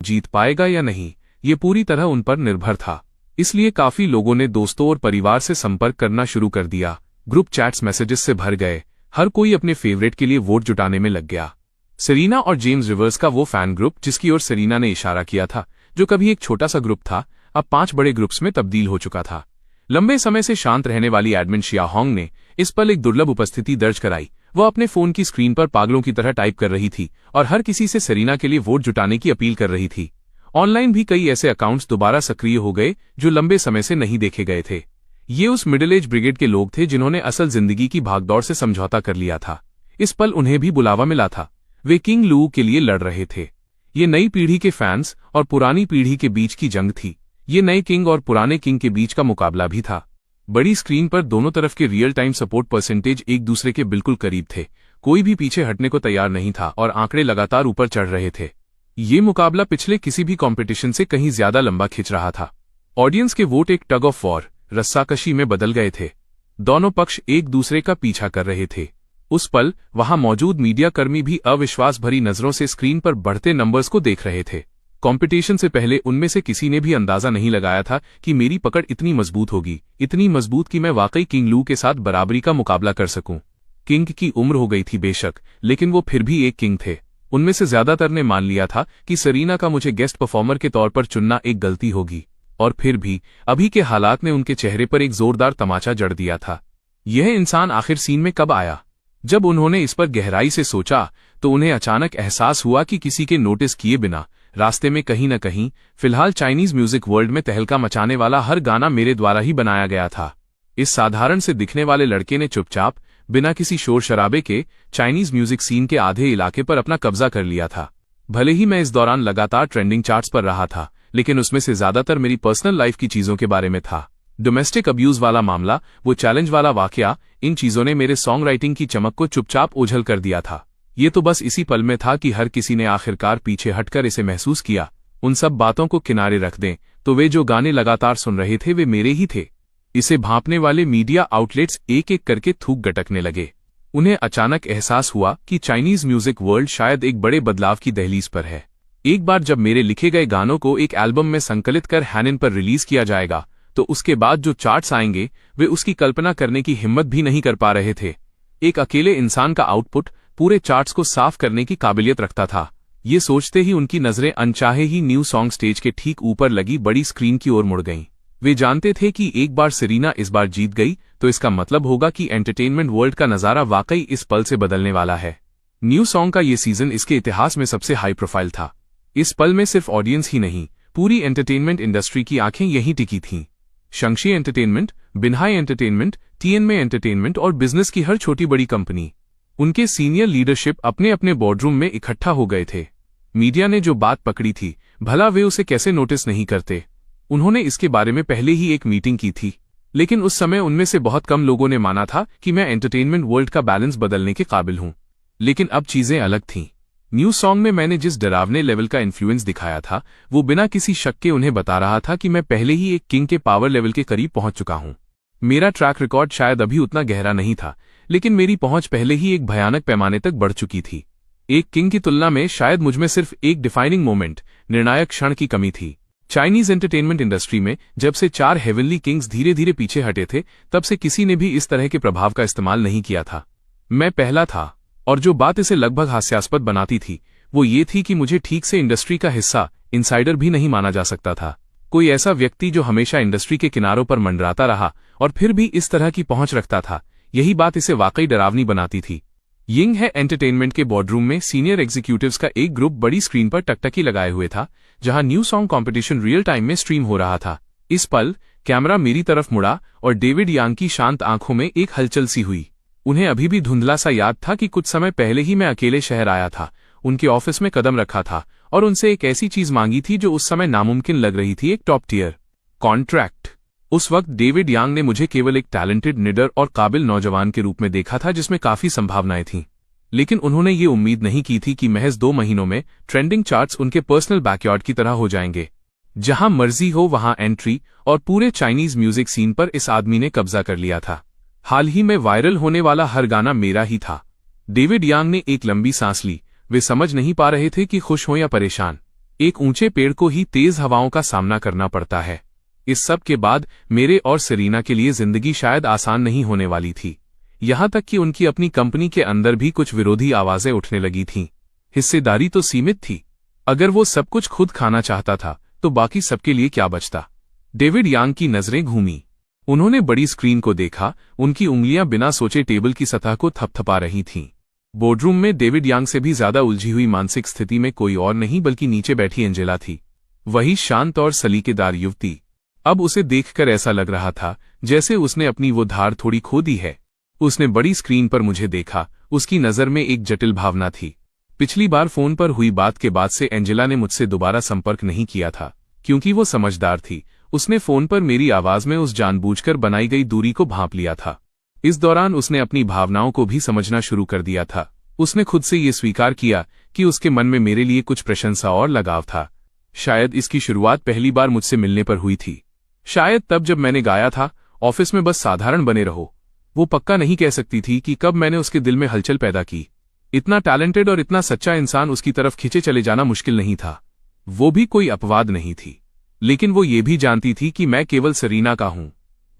जीत पाएगा या नहीं, ये पूरी तरह उन पर निर्भर था। इसलिए काफी लोगों ने दोस्तों और परिवार से संपर्क करना शुरू कर दिया। ग्रुप चैट्स मैसेजेस से भर गए। हर कोई अपने फेवरेट के लिए वोट जुटाने में लग गया। सेरेना और जेम्स रिवर्स का वो फैन ग्रुप जिसकी ओर सेरेना ने इशारा किया था, जो कभी एक छोटा सा ग्रुप था, अब 5 बड़े ग्रुप्स में तब्दील हो चुका था। लंबे समय से शांत रहने वाली एडमिन शिया होंग ने इस पर एक दुर्लभ उपस्थिति दर्ज कराई। वह अपने फोन की स्क्रीन पर पागलों की तरह टाइप कर रही थी और हर किसी से सेरेना के लिए वोट जुटाने की अपील कर रही थी। ऑनलाइन भी कई ऐसे अकाउंट्स दोबारा सक्रिय हो गए जो लंबे समय से नहीं देखे गए थे। ये उस मिडिल एज ब्रिगेड के लोग थे जिन्होंने असल जिंदगी की भागदौड़ से समझौता कर लिया था। इस पल उन्हें भी बुलावा मिला था। वे किंग लू के लिए लड़ रहे थे। ये नई पीढ़ी के फैंस और पुरानी पीढ़ी के बीच की जंग थी। ये नए किंग और पुराने किंग के बीच का मुकाबला भी था। बड़ी स्क्रीन पर दोनों तरफ के रियल टाइम सपोर्ट परसेंटेज एक दूसरे के बिल्कुल करीब थे। कोई भी पीछे हटने को तैयार नहीं था और आंकड़े लगातार ऊपर चढ़ रहे थे। ये मुकाबला पिछले किसी भी कंपटीशन से कहीं ज्यादा लंबा खिंच रहा था। ऑडियंस के वोट एक टग ऑफ वॉर, रस्साकशी में बदल गए थे। दोनों पक्ष एक दूसरे का पीछा कर रहे थे। उस पल वहां मौजूद मीडिया कर्मी भी अविश्वास भरी नजरों से स्क्रीन पर बढ़ते नंबर्स को देख रहे थे। कंपटीशन से पहले उनमें से किसी ने भी अंदाजा नहीं लगाया था कि मेरी पकड़ इतनी मजबूत होगी, इतनी मजबूत कि मैं वाकई किंग लू के साथ बराबरी का मुकाबला कर सकूं। किंग की उम्र हो गई थी बेशक, लेकिन वो फिर भी एक किंग थे। उनमें से ज्यादातर ने मान लिया था कि सेरेना का मुझे गेस्ट परफॉर्मर के तौर पर चुनना एक गलती होगी, और फिर भी अभी के हालात ने उनके चेहरे पर एक जोरदार तमाचा जड़ दिया था। यह इंसान आखिर सीन में कब आया? जब उन्होंने इस पर गहराई से सोचा तो उन्हें अचानक एहसास हुआ कि किसी के नोटिस किए बिना रास्ते में कहीं न कहीं फिलहाल चाइनीज म्यूजिक वर्ल्ड में तहलका मचाने वाला हर गाना मेरे द्वारा ही बनाया गया था। इस साधारण से दिखने वाले लड़के ने चुपचाप बिना किसी शोर शराबे के चाइनीज म्यूजिक सीन के आधे इलाके पर अपना कब्जा कर लिया था। भले ही मैं इस दौरान लगातार ट्रेंडिंग चार्ट्स पर रहा था, लेकिन उसमें से ज्यादातर मेरी पर्सनल लाइफ की चीजों के बारे में था। डोमेस्टिक अब्यूज वाला मामला, वो चैलेंज वाला वाकया, इन चीजों ने मेरे सॉन्ग राइटिंग की चमक को चुपचाप ओझल कर दिया था। ये तो बस इसी पल में था कि हर किसी ने आखिरकार पीछे हटकर इसे महसूस किया। उन सब बातों को किनारे रख दें तो वे जो गाने लगातार सुन रहे थे वे मेरे ही थे। इसे भांपने वाले मीडिया आउटलेट्स एक एक करके थूक गटकने लगे। उन्हें अचानक एहसास हुआ कि चाइनीज म्यूजिक वर्ल्ड शायद एक बड़े बदलाव की दहलीज पर है। एक बार जब मेरे लिखे गए गानों को एक एल्बम में संकलित कर हैनन पर रिलीज किया जाएगा तो उसके बाद जो चार्ट्स आएंगे वे उसकी कल्पना करने की हिम्मत भी नहीं कर पा रहे थे। एक अकेले इंसान का आउटपुट पूरे चार्ट्स को साफ करने की काबिलियत रखता था। ये सोचते ही उनकी नजरें अनचाहे ही न्यू सॉन्ग स्टेज के ठीक ऊपर लगी बड़ी स्क्रीन की ओर मुड़ गईं। वे जानते थे कि एक बार सेरेना इस बार जीत गई तो इसका मतलब होगा कि एंटरटेनमेंट वर्ल्ड का नजारा वाकई इस पल से बदलने वाला है। न्यू सॉन्ग का ये सीजन इसके इतिहास में सबसे हाई प्रोफाइल था। इस पल में सिर्फ ऑडियंस ही नहीं, पूरी एंटरटेनमेंट इंडस्ट्री की आंखें यहीं टिकी थीं। शंक्षी एंटरटेनमेंट, बिन्हाई एंटरटेनमेंट, टीएनमे एंटरटेनमेंट और बिजनेस की हर छोटी बड़ी कंपनी, उनके सीनियर लीडरशिप अपने अपने बोर्डरूम में इकट्ठा हो गए थे। मीडिया ने जो बात पकड़ी थी, भला वे उसे कैसे नोटिस नहीं करते। उन्होंने इसके बारे में पहले ही एक मीटिंग की थी, लेकिन उस समय उनमें से बहुत कम लोगों ने माना था कि मैं एंटरटेनमेंट वर्ल्ड का बैलेंस बदलने के काबिल हूं। लेकिन अब चीजें अलग थीं। न्यू सॉन्ग में मैंने जिस डरावने लेवल का इन्फ्लुएंस दिखाया था, वो बिना किसी शक के उन्हें बता रहा था कि मैं पहले ही एक किंग के पावर लेवल के करीब पहुंच चुका हूं। मेरा ट्रैक रिकॉर्ड शायद अभी उतना गहरा नहीं था, लेकिन मेरी पहुंच पहले ही एक भयानक पैमाने तक बढ़ चुकी थी। एक किंग की तुलना में शायद मुझमें सिर्फ एक डिफाइनिंग मोमेंट, निर्णायक क्षण की कमी थी। चाइनीज एंटरटेनमेंट इंडस्ट्री में जब से 4 हेवनली किंग्स धीरे धीरे पीछे हटे थे, तब से किसी ने भी इस तरह के प्रभाव का इस्तेमाल नहीं किया था। मैं पहला था, और जो बात इसे लगभग हास्यास्पद बनाती थी वो ये थी कि मुझे ठीक से इंडस्ट्री का हिस्सा, इनसाइडर भी नहीं माना जा सकता था। कोई ऐसा व्यक्ति जो हमेशा इंडस्ट्री के किनारों पर मंडराता रहा और फिर भी इस तरह की पहुंच रखता था, यही बात इसे वाकई डरावनी बनाती थी। यिंग है एंटरटेनमेंट के बोर्डरूम में सीनियर एग्जीक्यूटिव्स का एक ग्रुप बड़ी स्क्रीन पर टकटकी लगाए हुए था, जहां new song competition real time में स्ट्रीम हो रहा था। इस पल कैमरा मेरी तरफ मुड़ा और डेविड यांग की शांत आंखों में एक हलचल सी हुई। उन्हें अभी भी धुंधला सा याद था कि कुछ समय पहले ही मैं अकेले शहर आया था, उनके ऑफिस में कदम रखा था और उनसे एक ऐसी चीज मांगी थी जो उस समय नामुमकिन लग रही थी, एक टॉप टियर कॉन्ट्रैक्ट। उस वक्त डेविड यांग ने मुझे केवल एक टैलेंटेड, निडर और काबिल नौजवान के रूप में देखा था जिसमें काफी संभावनाएं थीं। लेकिन उन्होंने ये उम्मीद नहीं की थी कि महज 2 महीनों में ट्रेंडिंग चार्ट्स उनके पर्सनल बैकयार्ड की तरह हो जाएंगे। जहां मर्जी हो वहां एंट्री, और पूरे चाइनीज म्यूजिक सीन पर इस आदमी ने कब्जा कर लिया था। हाल ही में वायरल होने वाला हर गाना मेरा ही था। डेविड यांग ने एक लंबी सांस ली। वे समझ नहीं पा रहे थे कि खुश हो या परेशान। एक ऊंचे पेड़ को ही तेज हवाओं का सामना करना पड़ता है। इस सब के बाद मेरे और सेरीना के लिए जिंदगी शायद आसान नहीं होने वाली थी। यहां तक कि उनकी अपनी कंपनी के अंदर भी कुछ विरोधी आवाजें उठने लगी थीं। हिस्सेदारी तो सीमित थी। अगर वो सब कुछ खुद खाना चाहता था तो बाकी सबके लिए क्या बचता। डेविड यांग की नजरें घूमी। उन्होंने बड़ी स्क्रीन को देखा। उनकी उंगलियां बिना सोचे टेबल की सतह को थपथपा रही थीं। बोर्डरूम में डेविड यांग से भी ज्यादा उलझी हुई मानसिक स्थिति में कोई और नहीं बल्कि नीचे बैठी एंजेला थी। वही शांत और सलीकेदार युवती। अब उसे देखकर ऐसा लग रहा था जैसे उसने अपनी वो धार थोड़ी खो दी है। उसने बड़ी स्क्रीन पर मुझे देखा। उसकी नजर में एक जटिल भावना थी। पिछली बार फोन पर हुई बात के बाद से एंजेला ने मुझसे दोबारा संपर्क नहीं किया था, क्योंकि वो समझदार थी। उसने फोन पर मेरी आवाज में उस जानबूझकर बनाई गई दूरी को भांप लिया था। इस दौरान उसने अपनी भावनाओं को भी समझना शुरू कर दिया था। उसने खुद से ये स्वीकार किया कि उसके मन में मेरे लिए कुछ प्रशंसा और लगाव था। शायद इसकी शुरुआत पहली बार मुझसे मिलने पर हुई थी। शायद तब जब मैंने गाया था, ऑफिस में बस साधारण बने रहो। वो पक्का नहीं कह सकती थी कि कब मैंने उसके दिल में हलचल पैदा की। इतना टैलेंटेड और इतना सच्चा इंसान उसकी तरफ खींचे चले जाना मुश्किल नहीं था। वो भी कोई अपवाद नहीं थी। लेकिन वो ये भी जानती थी कि मैं केवल सेरीना का हूं।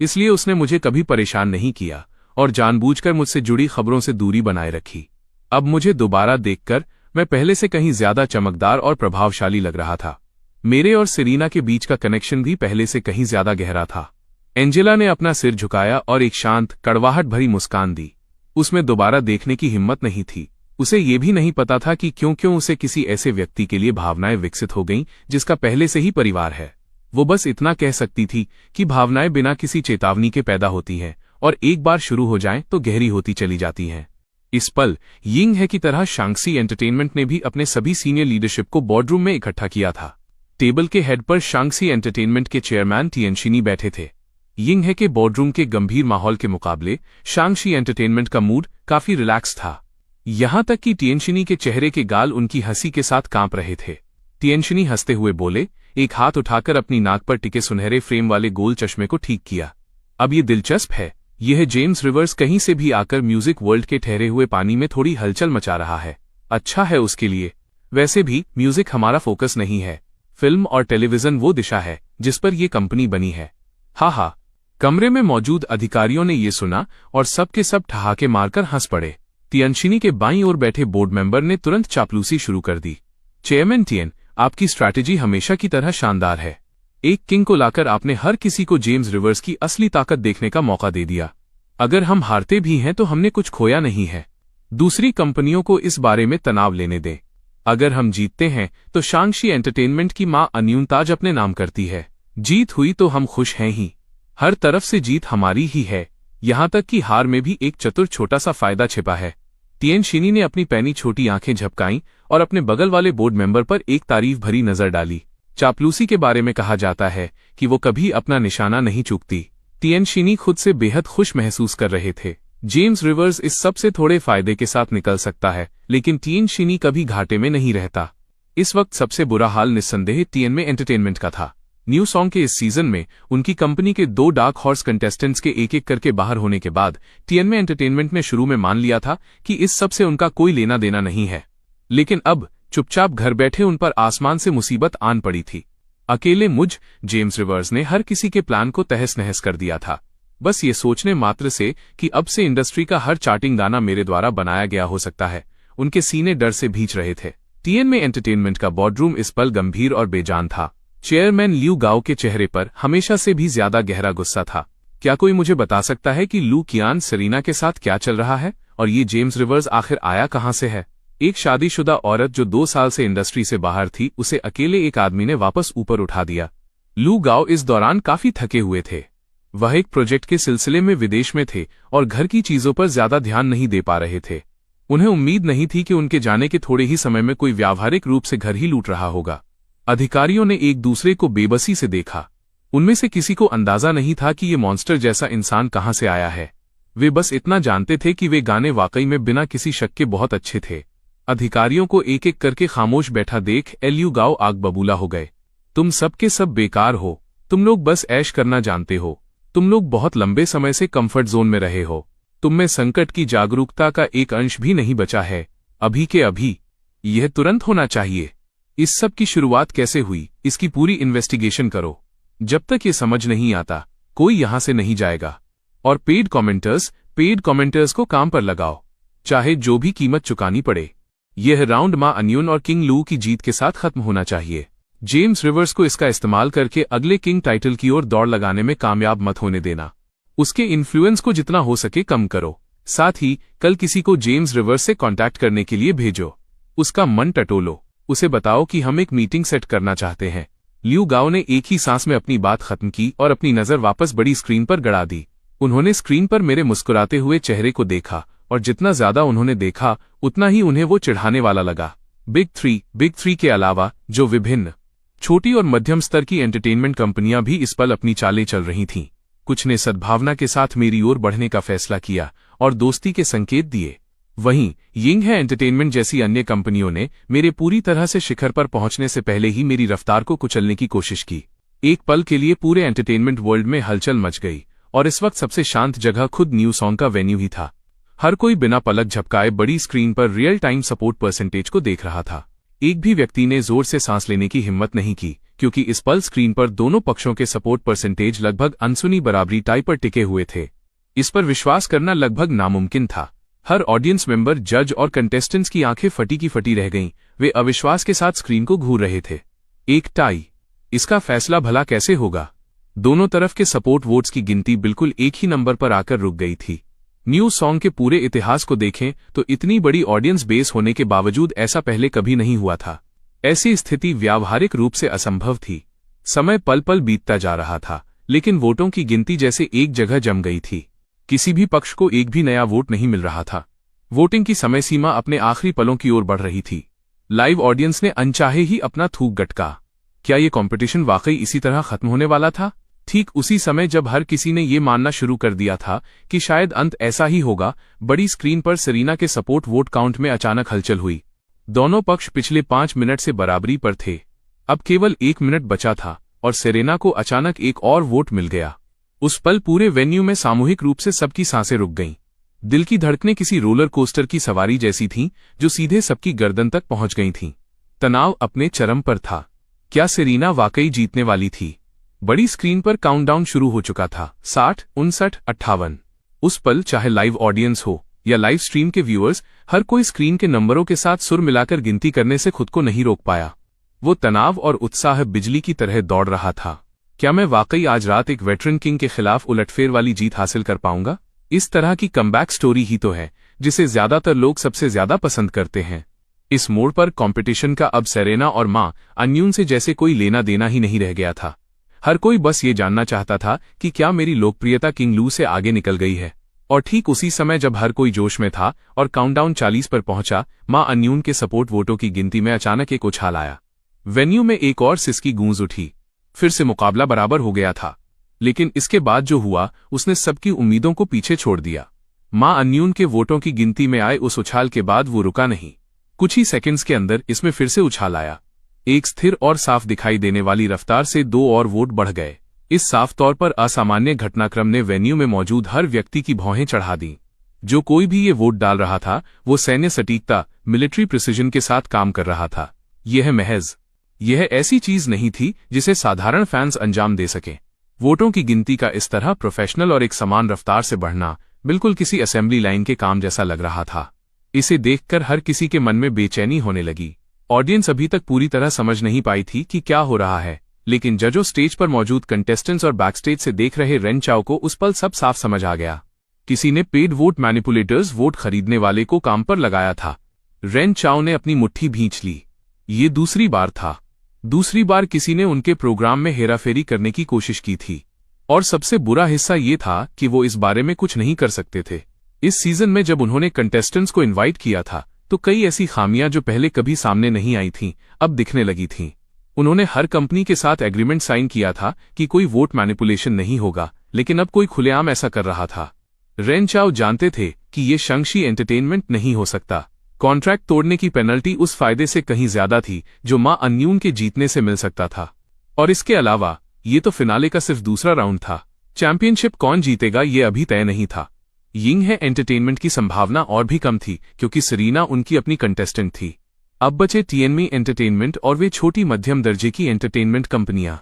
इसलिए उसने मुझे कभी परेशान नहीं किया और जानबूझकर मुझसे जुड़ी खबरों से दूरी बनाए रखी। अब मुझे दोबारा देखकर मैं पहले से कहीं ज्यादा चमकदार और प्रभावशाली लग रहा था। मेरे और सेरीना के बीच का कनेक्शन भी पहले से कहीं ज्यादा गहरा था। एंजेला ने अपना सिर झुकाया और एक शांत, कड़वाहट भरी मुस्कान दी। उसमें दोबारा देखने की हिम्मत नहीं थी। उसे ये भी नहीं पता था कि क्यों उसे किसी ऐसे व्यक्ति के लिए भावनाएं विकसित हो गईं जिसका पहले से ही परिवार है। वो बस इतना कह सकती थी कि भावनाएं बिना किसी चेतावनी के पैदा होती हैं और एक बार शुरू हो जाएं तो गहरी होती चली जाती हैं। इस पल यिंग है की तरह शांक्सी एंटरटेनमेंट ने भी अपने सभी सीनियर लीडरशिप को बोर्डरूम में इकट्ठा किया था। टेबल के हेड पर शांक्सी एंटरटेनमेंट के चेयरमैन टिएनशिनी बैठे थे। यिंग है के बोर्डरूम के गंभीर माहौल के मुकाबले शांक्सी एंटरटेनमेंट का मूड काफी रिलैक्स था। यहां तक कि टिएनशिनी के चेहरे के गाल उनकी हंसी के साथ कांप रहे थे। टिएनशिनी हंसते हुए बोले, एक हाथ उठाकर अपनी नाक पर टिके सुनहरे फ्रेम वाले गोल चश्मे को ठीक किया। अब ये दिलचस्प है, यह जेम्स रिवर्स कहीं से भी आकर म्यूजिक वर्ल्ड के ठहरे हुए पानी में थोड़ी हलचल मचा रहा है। अच्छा है उसके लिए। वैसे भी म्यूजिक हमारा फोकस नहीं है। फिल्म और टेलीविजन वो दिशा है जिस पर यह कंपनी बनी है। हा। कमरे में मौजूद अधिकारियों ने ये सुना और सबके सब ठहाके मारकर हंस पड़े। टिएनशिनी के बाईं ओर बैठे बोर्ड मेंबर ने तुरंत चापलूसी शुरू कर दी। चेयरमैन टिएन, आपकी स्ट्रैटेजी हमेशा की तरह शानदार है। एक किंग को लाकर आपने हर किसी को जेम्स रिवर्स की असली ताकत देखने का मौका दे दिया। अगर हम हारते भी हैं तो हमने कुछ खोया नहीं है। दूसरी कंपनियों को इस बारे में तनाव लेने दें। अगर हम जीतते हैं तो शांक्सी एंटरटेनमेंट की मां अन्यूनताज अपने नाम करती है। जीत हुई तो हम खुश हैं ही। हर तरफ से जीत हमारी ही है। यहां तक कि हार में भी एक चतुर छोटा सा फायदा छिपा है। टिएनशिनी ने अपनी पैनी छोटी आंखें झपकाईं और अपने बगल वाले बोर्ड मेंबर पर एक तारीफ भरी नजर डाली। चापलूसी के बारे में कहा जाता है कि वो कभी अपना निशाना नहीं चूकती। टिएनशिनी खुद से बेहद खुश महसूस कर रहे थे। जेम्स रिवर्स इस सब से थोड़े फायदे के साथ निकल सकता है, लेकिन टिएनशिनी कभी घाटे में नहीं रहता। इस वक्त सबसे बुरा हाल निस्संदेह टीएनमे एंटरटेनमेंट का था। न्यू सॉन्ग के इस सीजन में उनकी कंपनी के 2 डार्क हॉर्स कंटेस्टेंट्स के एक-एक करके बाहर होने के बाद टीएनमे एंटरटेनमेंट ने शुरू में मान लिया था कि इस सब से उनका कोई लेना देना नहीं है। लेकिन अब चुपचाप घर बैठे उन पर आसमान से मुसीबत आन पड़ी थी। अकेले जेम्स रिवर्स ने हर किसी के प्लान को तहस-नहस कर दिया था। बस ये सोचने मात्र से कि अब से इंडस्ट्री का हर चार्टिंग गाना मेरे द्वारा बनाया गया हो सकता है, उनके सीने डर से भींच रहे थे। टीएनमे एंटरटेनमेंट का बोर्डरूम इस पल गंभीर और बेजान था। चेयरमैन ल्यू गाओ के चेहरे पर हमेशा से भी ज्यादा गहरा गुस्सा था। क्या कोई मुझे बता सकता है कि लू कियान सेरीना के साथ क्या चल रहा है और ये जेम्स रिवर्स आखिर आया कहां से है? एक शादीशुदा औरत जो 2 साल से इंडस्ट्री से बाहर थी, उसे अकेले एक आदमी ने वापस ऊपर उठा दिया। लू गाओ इस दौरान काफी थके हुए थे। वह एक प्रोजेक्ट के सिलसिले में विदेश में थे और घर की चीजों पर ज्यादा ध्यान नहीं दे पा रहे थे। उन्हें उम्मीद नहीं थी कि उनके जाने के थोड़े ही समय में कोई व्यावहारिक रूप से घर ही लूट रहा होगा। अधिकारियों ने एक दूसरे को बेबसी से देखा। उनमें से किसी को अंदाजा नहीं था कि ये मॉन्स्टर जैसा इंसान कहां से आया है। वे बस इतना जानते थे कि वे गाने वाकई में बिना किसी शक के बहुत अच्छे थे। अधिकारियों को एक एक करके खामोश बैठा देख ल्यू गाओ आग बबूला हो गए। तुम सब के सब बेकार हो। तुम लोग बस ऐश करना जानते हो। तुम लोग बहुत लंबे समय से कंफर्ट जोन में रहे हो। तुम में संकट की जागरूकता का एक अंश भी नहीं बचा है। अभी के अभी यह तुरंत होना चाहिए। इस सब की शुरुआत कैसे हुई, इसकी पूरी इन्वेस्टिगेशन करो। जब तक ये समझ नहीं आता कोई यहां से नहीं जाएगा। और पेड कमेंटर्स को काम पर लगाओ, चाहे जो भी कीमत चुकानी पड़े। यह राउंड मा अन्यून और किंग लू की जीत के साथ खत्म होना चाहिए। जेम्स रिवर्स को इसका इस्तेमाल करके अगले किंग टाइटल की ओर दौड़ लगाने में कामयाब मत होने देना। उसके इन्फ्लुएंस को जितना हो सके कम करो। साथ ही कल किसी को जेम्स रिवर्स से कांटेक्ट करने के लिए भेजो। उसका मन टटोलो, उसे बताओ कि हम एक मीटिंग सेट करना चाहते हैं। लियू गाओ ने एक ही सांस में अपनी बात खत्म की और अपनी नजर वापस बड़ी स्क्रीन पर गड़ा दी। उन्होंने स्क्रीन पर मेरे मुस्कुराते हुए चेहरे को देखा और जितना ज्यादा उन्होंने देखा उतना ही उन्हें वो चिढ़ाने वाला लगा। बिग थ्री के अलावा जो विभिन्न छोटी और मध्यम स्तर की एंटरटेनमेंट कंपनियां भी इस पल अपनी चालें चल रही थीं। कुछ ने सद्भावना के साथ मेरी ओर बढ़ने का फैसला किया और दोस्ती के संकेत दिए। वहीं यिंग है एंटरटेनमेंट जैसी अन्य कंपनियों ने मेरे पूरी तरह से शिखर पर पहुंचने से पहले ही मेरी रफ्तार को कुचलने की कोशिश की। एक पल के लिए पूरे एंटरटेनमेंट वर्ल्ड में हलचल मच गई और इस वक्त सबसे शांत जगह खुद न्यू सॉन्ग का वेन्यू ही था। हर कोई बिना पलक झपकाए बड़ी स्क्रीन पर रियल टाइम सपोर्ट परसेंटेज को देख रहा था। एक भी व्यक्ति ने जोर से सांस लेने की हिम्मत नहीं की, क्योंकि इस पल स्क्रीन पर दोनों पक्षों के सपोर्ट परसेंटेज लगभग अनसुनी बराबरी टाई पर टिके हुए थे। इस पर विश्वास करना लगभग नामुमकिन था। हर ऑडियंस मेंबर, जज और कंटेस्टेंट्स की आंखें फटी की फटी रह गईं। वे अविश्वास के साथ स्क्रीन को घूर रहे थे। एक टाई, इसका फैसला भला कैसे होगा? दोनों तरफ के सपोर्ट वोट्स की गिनती बिल्कुल एक ही नंबर पर आकर रुक गई थी। न्यू सॉन्ग के पूरे इतिहास को देखें तो इतनी बड़ी ऑडियंस बेस होने के बावजूद ऐसा पहले कभी नहीं हुआ था। ऐसी स्थिति व्यावहारिक रूप से असंभव थी। समय पल पल बीतता जा रहा था, लेकिन वोटों की गिनती जैसे एक जगह जम गई थी। किसी भी पक्ष को एक भी नया वोट नहीं मिल रहा था। वोटिंग की समय सीमा अपने आखिरी पलों की ओर बढ़ रही थी। लाइव ऑडियंस ने अनचाहे ही अपना थूक गटका। क्या ये कंपटीशन वाकई इसी तरह खत्म होने वाला था? ठीक उसी समय जब हर किसी ने ये मानना शुरू कर दिया था कि शायद अंत ऐसा ही होगा, बड़ी स्क्रीन पर सेरेना के सपोर्ट वोट काउंट में अचानक हलचल हुई। दोनों पक्ष पिछले 5 मिनट से बराबरी पर थे। अब केवल 1 मिनट बचा था और सेरेना को अचानक एक और वोट मिल गया। उस पल पूरे वेन्यू में सामूहिक रूप से सबकी सांसें रुक गईं। दिल की धड़कनें किसी रोलर कोस्टर की सवारी जैसी थीं, जो सीधे सबकी गर्दन तक पहुंच गई थीं। तनाव अपने चरम पर था। क्या सेरेना वाकई जीतने वाली थी? बड़ी स्क्रीन पर काउंटडाउन शुरू हो चुका था। 60, 59, 58। उस पल चाहे लाइव ऑडियंस हो या लाइव स्ट्रीम के व्यूअर्स, हर कोई स्क्रीन के नंबरों के साथ सुर मिलाकर गिनती करने से खुद को नहीं रोक पाया। वो तनाव और उत्साह बिजली की तरह दौड़ रहा था। क्या मैं वाकई आज रात एक वेटरन किंग के खिलाफ उलटफेर वाली जीत हासिल कर पाऊंगा? इस तरह की कमबैक स्टोरी ही तो है जिसे ज्यादातर लोग सबसे ज्यादा पसंद करते हैं। इस मोड़ पर कंपटीशन का अब सेरेना और मां अन्यून से जैसे कोई लेना देना ही नहीं रह गया था। हर कोई बस ये जानना चाहता था कि क्या मेरी लोकप्रियता किंग लू से आगे निकल गई है। और ठीक उसी समय जब हर कोई जोश में था और काउंटडाउन 40 पर पहुंचा, मां अन्यून के सपोर्ट वोटों की गिनती में अचानक एक उछाल आया। वेन्यू में एक और सिसकी गूंज उठी। फिर से मुकाबला बराबर हो गया था। लेकिन इसके बाद जो हुआ उसने सबकी उम्मीदों को पीछे छोड़ दिया। मां अन्यून के वोटों की गिनती में आए उस उछाल के बाद वो रुका नहीं। कुछ ही सेकंड्स के अंदर इसमें फिर से उछाल आया। एक स्थिर और साफ दिखाई देने वाली रफ्तार से 2 और वोट बढ़ गए। इस साफ तौर पर असामान्य घटनाक्रम ने वेन्यू में मौजूद हर व्यक्ति की भौहें चढ़ा दी। जो कोई भी ये वोट डाल रहा था वो सैन्य सटीकता, मिलिट्री प्रिसिजन के साथ काम कर रहा था। यह ऐसी चीज नहीं थी जिसे साधारण फैंस अंजाम दे सकें। वोटों की गिनती का इस तरह प्रोफेशनल और एक समान रफ्तार से बढ़ना बिल्कुल किसी असेंबली लाइन के काम जैसा लग रहा था। इसे देखकर हर किसी के मन में बेचैनी होने लगी। ऑडियंस अभी तक पूरी तरह समझ नहीं पाई थी कि क्या हो रहा है, लेकिन जजों, स्टेज पर मौजूद कंटेस्टेंट्स और बैकस्टेज से देख रहे रेन चाओ को उस पल सब साफ समझ आ गया। किसी ने पेड वोट मैनिपुलेटर्स, वोट खरीदने वाले को काम पर लगाया था। रेन चाओ ने अपनी मुट्ठी भींच ली। ये दूसरी बार था। दूसरी बार किसी ने उनके प्रोग्राम में हेराफेरी करने की कोशिश की थी। और सबसे बुरा हिस्सा ये था कि वो इस बारे में कुछ नहीं कर सकते थे। इस सीजन में जब उन्होंने कंटेस्टेंट्स को इनवाइट किया था तो कई ऐसी खामियां जो पहले कभी सामने नहीं आई थीं, अब दिखने लगी थीं। उन्होंने हर कंपनी के साथ एग्रीमेंट साइन किया था कि कोई वोट मैनिपुलेशन नहीं होगा, लेकिन अब कोई खुलेआम ऐसा कर रहा था। रेन चाओ जानते थे कि ये शंक्षी एंटरटेनमेंट नहीं हो सकता। कॉन्ट्रैक्ट तोड़ने की पेनल्टी उस फायदे से कहीं ज्यादा थी जो मां अन्यून के जीतने से मिल सकता था। और इसके अलावा ये तो फिनाले का सिर्फ दूसरा राउंड था। चैंपियनशिप कौन जीतेगा ये अभी तय नहीं था। यिंग है एंटरटेनमेंट की संभावना और भी कम थी क्योंकि सेरेना उनकी अपनी कंटेस्टेंट थी। अब बचे टीएनमी एंटरटेनमेंट और वे छोटी मध्यम दर्जे की एंटरटेनमेंट कंपनियां।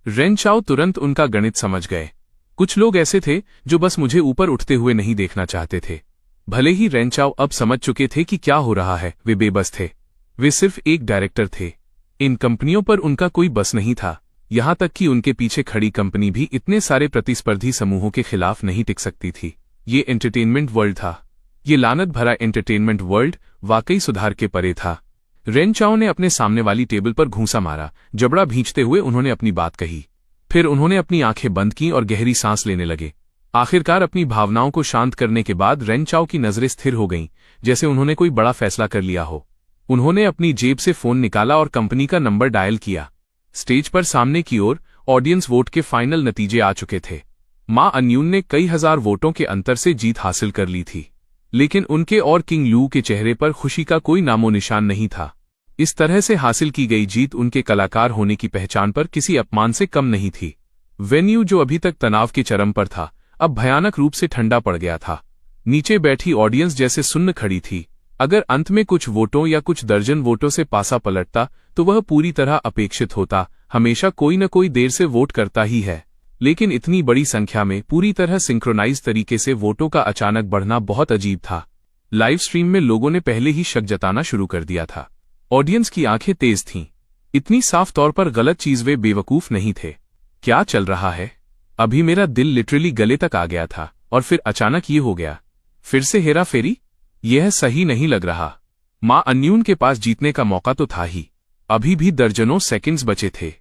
रेन चाओ तुरंत उनका गणित समझ गए। कुछ लोग ऐसे थे जो बस मुझे ऊपर उठते हुए नहीं देखना चाहते थे। भले ही रेन चाओ अब समझ चुके थे कि क्या हो रहा है, वे बेबस थे। वे सिर्फ एक डायरेक्टर थे। इन कंपनियों पर उनका कोई बस नहीं था। यहां तक कि उनके पीछे खड़ी कंपनी भी इतने सारे प्रतिस्पर्धी समूहों के खिलाफ नहीं टिक सकती थी। ये एंटरटेनमेंट वर्ल्ड था। ये लानत भरा एंटरटेनमेंट वर्ल्ड वाकई सुधार के परे था। रेन चाओ ने अपने सामने वाली टेबल पर घूंसा मारा। जबड़ा भींचते हुए उन्होंने अपनी बात कही। फिर उन्होंने अपनी आंखें बंद की और गहरी सांस लेने लगे। आखिरकार अपनी भावनाओं को शांत करने के बाद रेन चाओ की नजरें स्थिर हो गईं, जैसे उन्होंने कोई बड़ा फैसला कर लिया हो। उन्होंने अपनी जेब से फोन निकाला और कंपनी का नंबर डायल किया। स्टेज पर सामने की ओर ऑडियंस वोट के फाइनल नतीजे आ चुके थे। मां अन्यून ने कई हजार वोटों के अंतर से जीत हासिल कर ली थी, लेकिन उनके और किंग लू के चेहरे पर खुशी का कोई नामो निशान नहीं था। इस तरह से हासिल की गई जीत उनके कलाकार होने की पहचान पर किसी अपमान से कम नहीं थी। वेन्यू, जो अभी तक तनाव के चरम पर था, अब भयानक रूप से ठंडा पड़ गया था। नीचे बैठी ऑडियंस जैसे सुन्न खड़ी थी। अगर अंत में कुछ वोटों या कुछ दर्जन वोटों से पासा पलटता तो वह पूरी तरह अपेक्षित होता। हमेशा कोई न कोई देर से वोट करता ही है, लेकिन इतनी बड़ी संख्या में पूरी तरह सिंक्रोनाइज तरीके से वोटों का अचानक बढ़ना बहुत अजीब था। लाइव स्ट्रीम में लोगों ने पहले ही शक जताना शुरू कर दिया था। ऑडियंस की आंखें तेज थीं। इतनी साफ तौर पर गलत चीज वे बेवकूफ नहीं थे। क्या चल रहा है? अभी मेरा दिल लिटरली गले तक आ गया था और फिर अचानक ये हो गया। फिर से हेरा फेरी? यह सही नहीं लग रहा। मां अन्यून के पास जीतने का मौका तो था ही। अभी भी दर्जनों सेकंड्स बचे थे।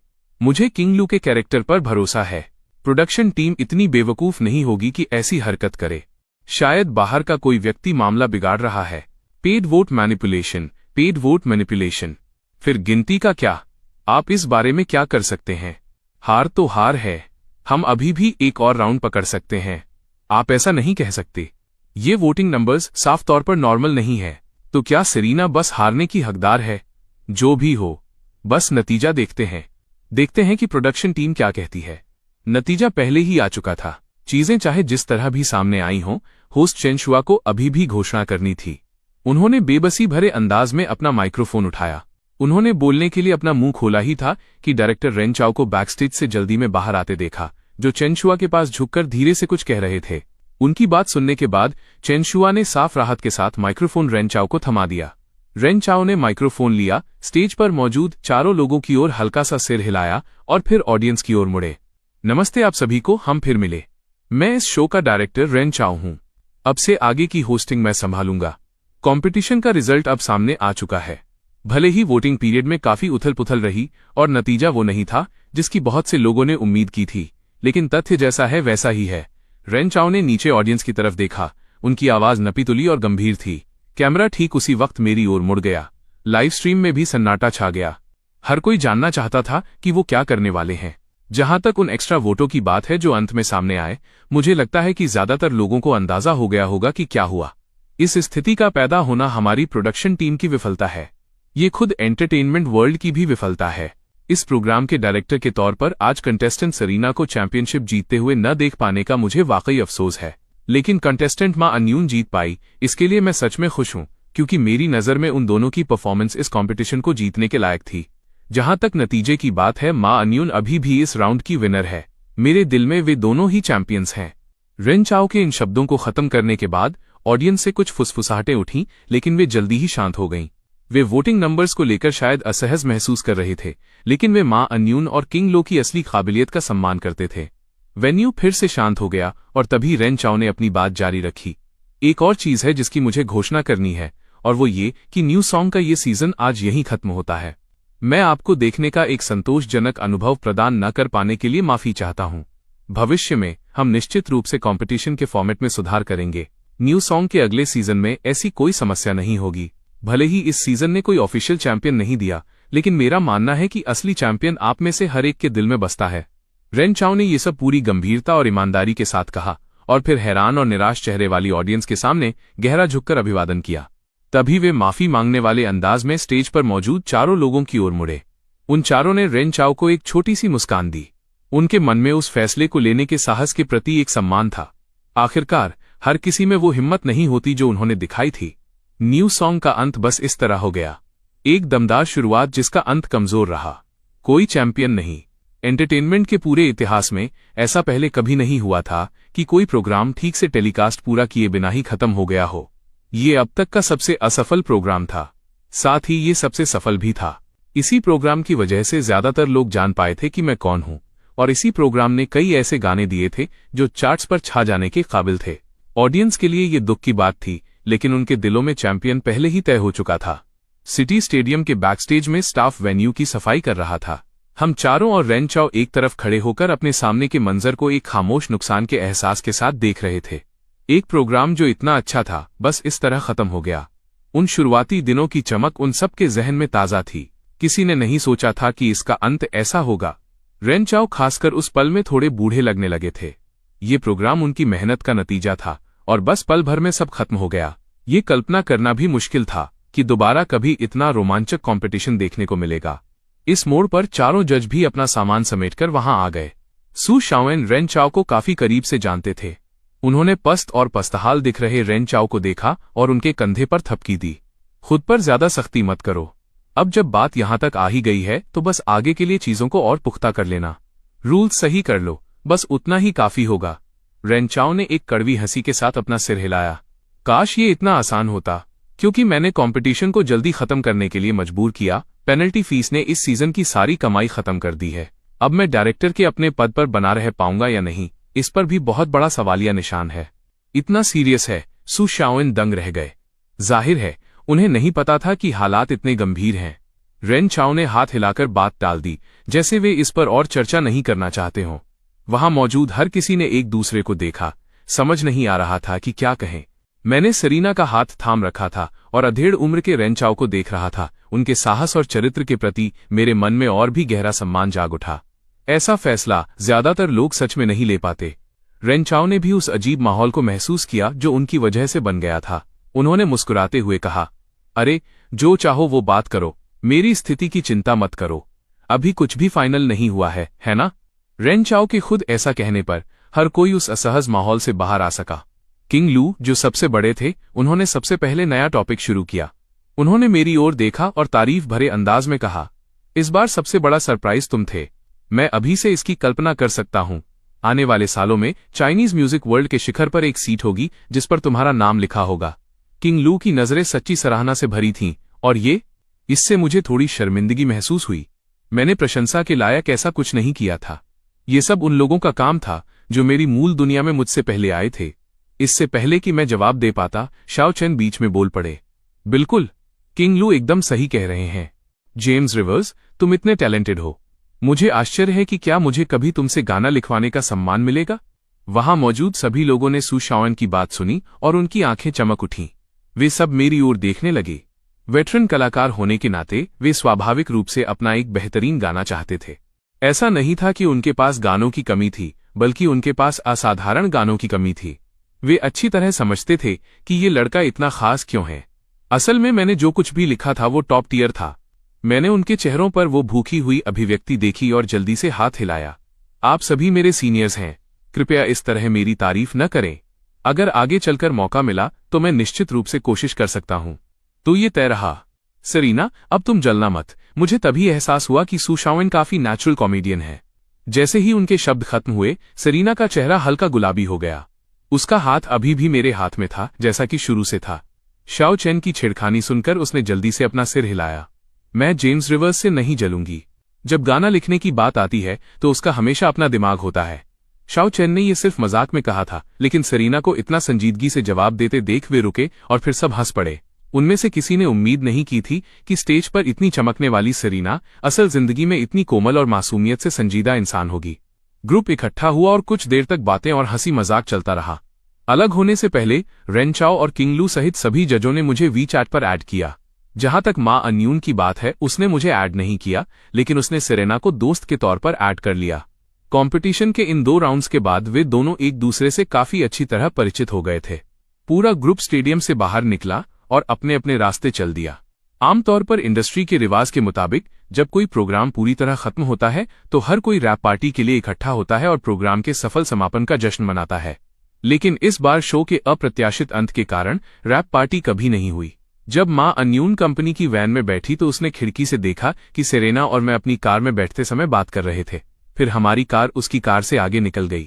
मुझे किंग लू के कैरेक्टर पर भरोसा है। प्रोडक्शन टीम इतनी बेवकूफ नहीं होगी कि ऐसी हरकत करे। शायद बाहर का कोई व्यक्ति मामला बिगाड़ रहा है। Paid vote manipulation, paid vote manipulation. फिर गिनती का क्या? आप इस बारे में क्या कर सकते हैं? हार तो हार है। हम अभी भी एक और राउंड पकड़ सकते हैं। आप ऐसा नहीं कह सकते। ये वोटिंग नंबर्स साफ तौर पर नॉर्मल नहीं है। तो क्या सेरीना बस हारने की हकदार है? जो भी हो, बस नतीजा देखते हैं कि प्रोडक्शन टीम क्या कहती है। नतीजा पहले ही आ चुका था। चीजें चाहे जिस तरह भी सामने आई हों, होस्ट चेन शुआ को अभी भी घोषणा करनी थी। उन्होंने बेबसी भरे अंदाज में अपना माइक्रोफोन उठाया। उन्होंने बोलने के लिए अपना मुंह खोला ही था कि डायरेक्टर रेन चाओ को बैकस्टेज से जल्दी में बाहर आते देखा, जो चेन शुआ के पास झुककर धीरे से कुछ कह रहे थे। उनकी बात सुनने के बाद चेन शुआ ने साफ राहत के साथ माइक्रोफोन रेन चाओ को थमा दिया। रेन चाओ ने माइक्रोफोन लिया, स्टेज पर मौजूद चारों लोगों की ओर हल्का सा सिर हिलाया और फिर ऑडियंस की ओर मुड़े। नमस्ते आप सभी को, हम फिर मिले। मैं इस शो का डायरेक्टर रेन चाओ हूं। अब से आगे की होस्टिंग मैं संभालूंगा। कंपटीशन का रिजल्ट अब सामने आ चुका है। भले ही वोटिंग पीरियड में काफी उथल पुथल रही और नतीजा वो नहीं था जिसकी बहुत से लोगों ने उम्मीद की थी, लेकिन तथ्य जैसा है वैसा ही है। रेन चाओ ने नीचे ऑडियंस की तरफ देखा। उनकी आवाज नपीतुली और गंभीर थी। कैमरा ठीक उसी वक्त मेरी ओर मुड़ गया। लाइव स्ट्रीम में भी सन्नाटा छा गया। हर कोई जानना चाहता था कि वो क्या करने वाले हैं। जहां तक उन एक्स्ट्रा वोटों की बात है जो अंत में सामने आए, मुझे लगता है कि ज्यादातर लोगों को अंदाजा हो गया होगा कि क्या हुआ। इस स्थिति का पैदा होना हमारी प्रोडक्शन टीम की विफलता है। ये खुद एंटरटेनमेंट वर्ल्ड की भी विफलता है। इस प्रोग्राम के डायरेक्टर के तौर पर आज कंटेस्टेंट सेरीना को चैंपियनशिप जीतते हुए न देख पाने का मुझे वाकई अफसोस है, लेकिन कंटेस्टेंट मां अन्यून जीत पाई, इसके लिए मैं सच में खुश हूं, क्योंकि मेरी नजर में उन दोनों की परफॉर्मेंस इस कंपटीशन को जीतने के लायक थी। जहां तक नतीजे की बात है, मां अन्यून अभी भी इस राउंड की विनर है। मेरे दिल में वे दोनों ही चैंपियंस हैं। रेन चाओ के इन शब्दों को खत्म करने के बाद ऑडियंस से कुछ फुसफुसाहटें उठीं, लेकिन वे जल्दी ही शांत हो गईं। वे वोटिंग नंबर्स को लेकर शायद असहज महसूस कर रहे थे, लेकिन वे मां अन्यून और किंग लो की असली काबिलियत का सम्मान करते थे। वेन्यू फिर से शांत हो गया और तभी रेन चाओ ने अपनी बात जारी रखी। एक और चीज है जिसकी मुझे घोषणा करनी है, और वो ये कि न्यू सॉन्ग का ये सीजन आज यहीं खत्म होता है। मैं आपको देखने का एक संतोषजनक अनुभव प्रदान न कर पाने के लिए माफी चाहता हूं। भविष्य में हम निश्चित रूप से कंपटीशन के फॉर्मेट में सुधार करेंगे। न्यू सॉन्ग के अगले सीजन में ऐसी कोई समस्या नहीं होगी। भले ही इस सीजन ने कोई ऑफिशियल चैंपियन नहीं दिया, लेकिन मेरा मानना है कि असली चैंपियन आप में से हर एक के दिल में बसता है। रेन चाओ ने यह सब पूरी गंभीरता और ईमानदारी के साथ कहा और फिर हैरान और निराश चेहरे वाली ऑडियंस के सामने गहरा झुककर अभिवादन किया। तभी वे माफी मांगने वाले अंदाज में स्टेज पर मौजूद चारों लोगों की ओर मुड़े। उन चारों ने रेन चाओ को एक छोटी सी मुस्कान दी। उनके मन में उस फैसले को लेने के साहस के प्रति एक सम्मान था। आखिरकार हर किसी में वो हिम्मत नहीं होती जो उन्होंने दिखाई थी। न्यू सॉन्ग का अंत बस इस तरह हो गया। एक दमदार शुरुआत जिसका अंत कमजोर रहा। कोई चैंपियन नहीं। एंटरटेनमेंट के पूरे इतिहास में ऐसा पहले कभी नहीं हुआ था कि कोई प्रोग्राम ठीक से टेलीकास्ट पूरा किए बिना ही खत्म हो गया हो। ये अब तक का सबसे असफल प्रोग्राम था, साथ ही ये सबसे सफल भी था। इसी प्रोग्राम की वजह से ज्यादातर लोग जान पाए थे कि मैं कौन हूं, और इसी प्रोग्राम ने कई ऐसे गाने दिए थे जो चार्ट्स पर छा जाने के काबिल थे। ऑडियंस के लिए ये दुख की बात थी, लेकिन उनके दिलों में चैंपियन पहले ही तय हो चुका था। सिटी स्टेडियम के बैकस्टेज में स्टाफ वेन्यू की सफाई कर रहा था। हम चारों और रेन चाओ एक तरफ खड़े होकर अपने सामने के मंजर को एक खामोश नुकसान के एहसास के साथ देख रहे थे। एक प्रोग्राम जो इतना अच्छा था, बस इस तरह खत्म हो गया। उन शुरुआती दिनों की चमक उन सब के जहन में ताजा थी। किसी ने नहीं सोचा था कि इसका अंत ऐसा होगा। रेन चाओ खासकर उस पल में थोड़े बूढ़े लगने लगे थे। ये प्रोग्राम उनकी मेहनत का नतीजा था, और बस पल भर में सब खत्म हो गया। ये कल्पना करना भी मुश्किल था कि दोबारा कभी इतना रोमांचक कंपटीशन देखने को मिलेगा। इस मोड़ पर चारों जज भी अपना सामान समेटकर वहां आ गए। सू शाओएन रेन चाओ को काफी करीब से जानते थे। उन्होंने पस्त और पस्तहाल दिख रहे रेन चाओ को देखा और उनके कंधे पर थपकी दी। खुद पर ज्यादा सख्ती मत करो। अब जब बात यहां तक आ ही गई है तो बस आगे के लिए चीजों को और पुख्ता कर लेना। रूल्स सही कर लो, बस उतना ही काफी होगा। रेन चाओ ने एक कड़वी हंसी के साथ अपना सिर हिलाया। काश ये इतना आसान होता, क्योंकि मैंने कंपटीशन को जल्दी खत्म करने के लिए मजबूर किया। पेनल्टी फीस ने इस सीजन की सारी कमाई खत्म कर दी है। अब मैं डायरेक्टर के अपने पद पर बना रह पाऊंगा या नहीं, इस पर भी बहुत बड़ा सवालिया निशान है। इतना सीरियस है? सू शाओएन दंग रह गए। जाहिर है उन्हें नहीं पता था कि हालात इतने गंभीर हैं। रेन चाओ ने हाथ हिलाकर बात टाल दी, जैसे वे इस पर और चर्चा नहीं करना चाहते हों। वहां मौजूद हर किसी ने एक दूसरे को देखा, समझ नहीं आ रहा था कि क्या कहें। मैंने सेरीना का हाथ थाम रखा था और अधेड़ उम्र के रेन चाओ को देख रहा था। उनके साहस और चरित्र के प्रति मेरे मन में और भी गहरा सम्मान जाग उठा। ऐसा फैसला ज्यादातर लोग सच में नहीं ले पाते। रेन चाओ ने भी उस अजीब माहौल को महसूस किया जो उनकी वजह से बन गया था। उन्होंने मुस्कुराते हुए कहा, अरे जो चाहो वो बात करो, मेरी स्थिति की चिंता मत करो। अभी कुछ भी फाइनल नहीं हुआ है ना? रेन चाओ के खुद ऐसा कहने पर हर कोई उस असहज माहौल से बाहर आ सका। किंग लू, जो सबसे बड़े थे, उन्होंने सबसे पहले नया टॉपिक शुरू किया। उन्होंने मेरी ओर देखा और तारीफ भरे अंदाज में कहा, इस बार सबसे बड़ा सरप्राइज तुम थे। मैं अभी से इसकी कल्पना कर सकता हूं। आने वाले सालों में चाइनीज म्यूजिक वर्ल्ड के शिखर पर एक सीट होगी जिस पर तुम्हारा नाम लिखा होगा। किंग लू की नजरें सच्ची सराहना से भरी थीं, और इससे मुझे थोड़ी शर्मिंदगी महसूस हुई। मैंने प्रशंसा के लायक ऐसा कुछ नहीं किया था। ये सब उन लोगों का काम था जो मेरी मूल दुनिया में मुझसे पहले आए थे। इससे पहले कि मैं जवाब दे पाता, शाओ चेन बीच में बोल पड़े। बिल्कुल, किंग लू एकदम सही कह रहे हैं। जेम्स रिवर्स, तुम इतने टैलेंटेड हो। मुझे आश्चर्य है कि क्या मुझे कभी तुमसे गाना लिखवाने का सम्मान मिलेगा। वहां मौजूद सभी लोगों ने सू शाओएन की बात सुनी और उनकी आंखें चमक उठीं। वे सब मेरी ओर देखने लगे। वेटरन कलाकार होने के नाते वे स्वाभाविक रूप से अपना एक बेहतरीन गाना चाहते थे। ऐसा नहीं था कि उनके पास गानों की कमी थी, बल्कि उनके पास असाधारण गानों की कमी थी। वे अच्छी तरह समझते थे कि ये लड़का इतना खास क्यों है। असल में मैंने जो कुछ भी लिखा था वो टॉप टियर था। मैंने उनके चेहरों पर वो भूखी हुई अभिव्यक्ति देखी और जल्दी से हाथ हिलाया। आप सभी मेरे सीनियर्स हैं, कृपया इस तरह मेरी तारीफ न करें। अगर आगे चलकर मौका मिला तो मैं निश्चित रूप से कोशिश कर सकता हूं। तो ये तय रहा। सेरीना, अब तुम जलना मत। मुझे तभी एहसास हुआ कि सू शाओएन काफी नेचुरल कॉमेडियन है। जैसे ही उनके शब्द खत्म हुए, सेरीना का चेहरा हल्का गुलाबी हो गया। उसका हाथ अभी भी मेरे हाथ में था, जैसा कि शुरू से था। शाओ चेन की छेड़खानी सुनकर उसने जल्दी से अपना सिर हिलाया। मैं जेम्स रिवर्स से नहीं जलूंगी। जब गाना लिखने की बात आती है तो उसका हमेशा अपना दिमाग होता है। शाओ चेन ने यह सिर्फ मजाक में कहा था, लेकिन सेरीना को इतना संजीदगी से जवाब देते देख वे रुके और फिर सब हंस पड़े। उनमें से किसी ने उम्मीद नहीं की थी कि स्टेज पर इतनी चमकने वाली सेरीना असल जिंदगी में इतनी कोमल और मासूमियत से संजीदा इंसान होगी। ग्रुप इकट्ठा हुआ और कुछ देर तक बातें और हंसी मजाक चलता रहा। अलग होने से पहले रेन चाओ और किंग लू सहित सभी जजों ने मुझे वी चैट पर ऐड किया। जहां तक मां अन्यून की बात है, उसने मुझे ऐड नहीं किया, लेकिन उसने सेरेना को दोस्त के तौर पर ऐड कर लिया। कंपटीशन के इन 2 राउंड्स के बाद वे दोनों एक दूसरे से काफी अच्छी तरह परिचित हो गए थे। पूरा ग्रुप स्टेडियम से बाहर निकला और अपने अपने रास्ते चल दिया। आमतौर पर इंडस्ट्री के रिवाज के मुताबिक जब कोई प्रोग्राम पूरी तरह खत्म होता है तो हर कोई रैप पार्टी के लिए इकट्ठा होता है और प्रोग्राम के सफल समापन का जश्न मनाता है। लेकिन इस बार शो के अप्रत्याशित अंत के कारण रैप पार्टी कभी नहीं हुई। जब माँ अन्यून कंपनी की वैन में बैठी तो उसने खिड़की से देखा कि सेरेना और मैं अपनी कार में बैठते समय बात कर रहे थे। फिर हमारी कार उसकी कार से आगे निकल गई।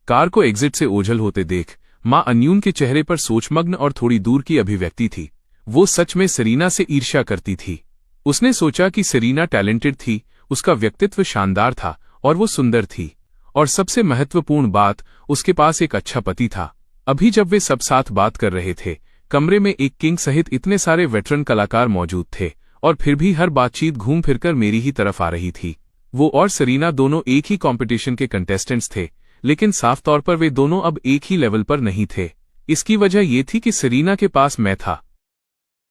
कार को एग्जिट से ओझल होते देख माँ अन्यून के चेहरे पर सोचमग्न और थोड़ी दूर की अभिव्यक्ति थी। वो सच में सेरीना से ईर्ष्या करती थी। उसने सोचा कि सेरीना टैलेंटेड थी, उसका व्यक्तित्व शानदार था और वो सुंदर थी, और सबसे महत्वपूर्ण बात, उसके पास एक अच्छा पति था। अभी जब वे सब साथ बात कर रहे थे, कमरे में एक किंग सहित इतने सारे वेटरन कलाकार मौजूद थे, और फिर भी हर बातचीत घूम फिरकर मेरी ही तरफ आ रही थी। वो और सेरीना दोनों एक ही कंपटीशन के कंटेस्टेंट्स थे, लेकिन साफ तौर पर वे दोनों अब एक ही लेवल पर नहीं थे। इसकी वजह ये थी कि सेरीना के पास मैं था